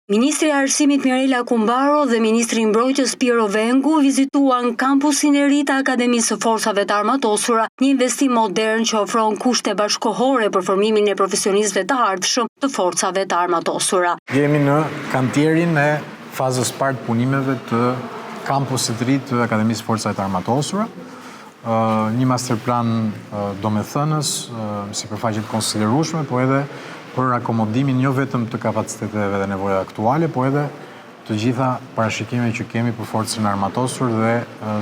Ministri i Arsimit Mirela Kumbaro dhe Ministri i Mbrojtjes Piero Vengu vizituan kampusin e ri të Akademisë së Forcave të Armatosura, një investim modern që ofron kushte bashkëkohore për formimin e profesionistëve të ardhshëm të forcave të armatosura. Jemi në kantierin e fazës parë të punimeve të kampusit të ri të Akademisë së Forcave të Armatosura. Një masterplan domethënës, sipërfaqe të konsiderueshme, po edhe për akomodimin jo vetëm të kapaciteteve dhe nevojave aktuale, po edhe të gjitha parashikimet që kemi për forcën armatosur dhe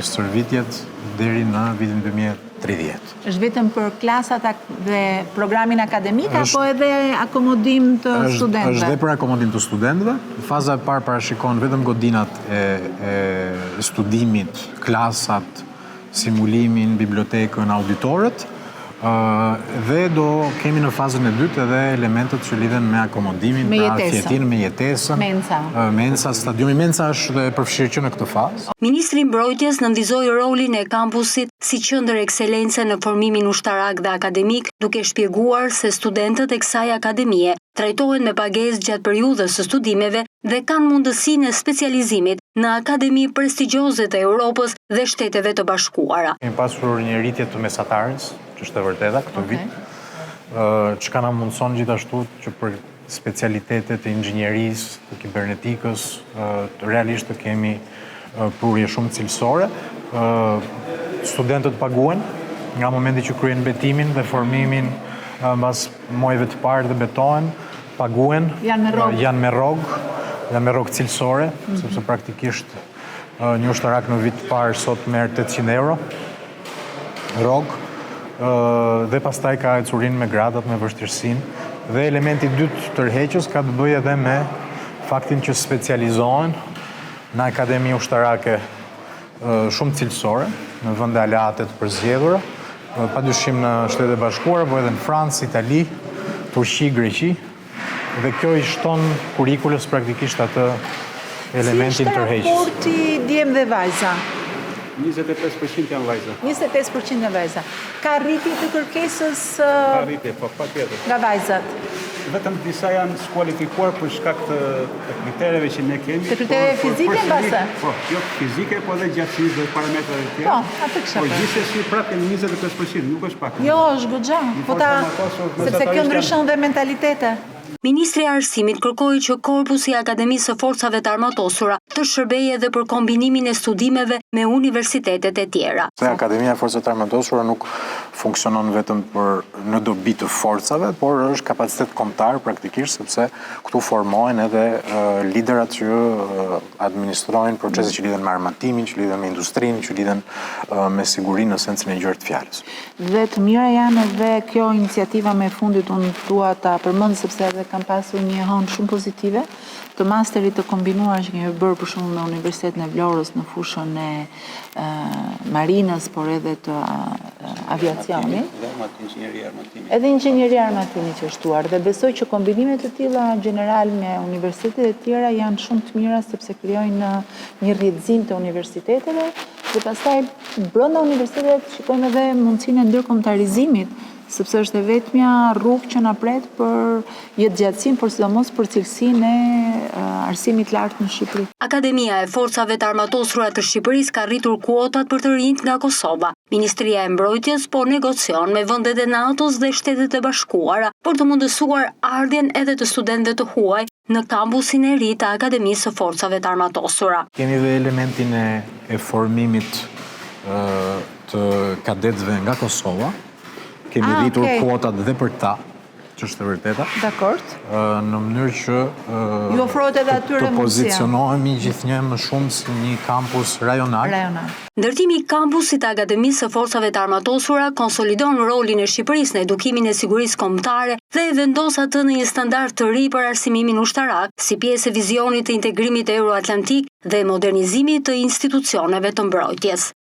stërvitjet deri në vitin 2030. Është vetëm për klasat dhe programin akademik, apo edhe akomodim të studentëve? Është dhe për akomodim të studentëve. Faza e parë parashikon vetëm godinat e studimit, klasat, simulimin, bibliotekën, auditorët, dhe do kemi në fazën e dytë edhe elementet që lidhen me akomodimin, pra thjetin me jetesën, mensa, stadiumi. Mensa është dhe përfshirë që në këtë fazë. Ministri i Mbrojtjes nënvizoi rolin e kampusit si qendër ekselence në formimin ushtarak dhe akademik, duke shpjeguar se studentët e kësaj akademie trajtohen me pagesë gjatë periudhës së studimeve dhe kanë mundësinë e specializimit në akademi prestigjioze të Europës dhe Shteteve të Bashkuara. Kemi pasur një rritje të mesatarës, që është e vërteta këtë vit, që na mundson gjithashtu që për specialitetet e inxhinierisë, të kibernetikës, realisht të kemi prurje shumë cilësore. Studentët paguen nga momenti që kryejnë betimin dhe formimin mbas muajve të parë dhe betohen, paguen, janë me rrogë cilësore, sepse praktikisht një ushtarak në vit të parë sot merr 800 euro rrogë, dhe pastaj ka ecurin me gradat, me vështirësinë, dhe elementi dytë tërheqës ka të bëjë edhe me faktin që specializohen në akademi ushtarake shumë cilësore, në vende aleate të përzgjedhura, padyshim në Shtetet e Bashkuara, po edhe në Francë, Itali, Turqi, Greqi, dhe kjo i shton kurikulës praktikisht atë elementin tërheqës. Si është raporti djemë dhe vajza? 25% janë vajza. 25% janë vajza. Ka rritje të kërkesës Ka rritje, po patjetër. Nga vajzat? Vetëm disa janë skualifikuar për shkak të kritereve që ne kemi. Të kritereve fizike mbase? Po, jo fizike, po edhe gjatësisë dhe parametrave të tjerë. Po, atë kisha. Po gjithsesi prapë 25%, nuk është pak. Jo, është goxha. Po sepse kjo ndryshon dhe mentalitete. Ministri i Arsimit kërkoi që korpusi i Akademisë së Forcave të Armatosura të shërbejë edhe për kombinimin e studimeve me universitetet e tjera. Akademia e Forcave të Armatosura nuk funksionon vetëm në dobi të forcave, por është kapacitet kombëtar praktikisht, sepse këtu formohen edhe liderat që administrojnë proceset që lidhen me armatimin, që lidhen me industrinë, që lidhen me sigurinë në sensin e gjerë të fjalës. Dhe të mira janë edhe kjo iniciativa me fundit, unë dua ta përmend sepse edhe kam pasur një hënë shumë pozitive të masterit të kombinuar që kemi bërë për shumë në Universitetin e Vlorës në fushën e marinës, por edhe të aviacionit. Edhe inxhinieria armatimi që është shtuar. Dhe besoj që kombinimet të tilla general me universitetet e tjera janë shumë të mira sepse krijojnë një rrjedhim të universiteteve dhe pastaj brenda universiteteve shikojmë edhe mundësinë e ndërkombëtarizimit, sepse është e vetmja rrugë që na pret për jetëgjatësinë, por sidomos për cilësinë e arsimit lartë në Shqipëri. Akademia e Forcave të Armatosura të Shqipërisë ka rritur kuotat për të rinjt nga Kosova. Ministria e Mbrojtjes po negocion me vendet e NATO-s dhe Shtetet e Bashkuara për të mundësuar ardhjen edhe të studentëve të huaj në kampusin e ri të Akademisë së Forcave të Armatosura. Kemi dhe elementin e formimit të kadetëve nga Kosova. Kemi rritur kuotat dhe për ta, që është e vërteta. Dakord. Në mënyrë që të pozicionohemi gjithnjë më shumë si një kampus rajonal. Ndërtimi i kampusit të Akademisë së Forcave të Armatosura konsolidon rolin e Shqipërisë në edukimin e sigurisë kombëtare dhe e vendos atë në një standard të ri për arsimimin ushtarak, si pjesë e vizionit të integrimit euroatlantik dhe modernizimit të institucioneve të mbrojtjes.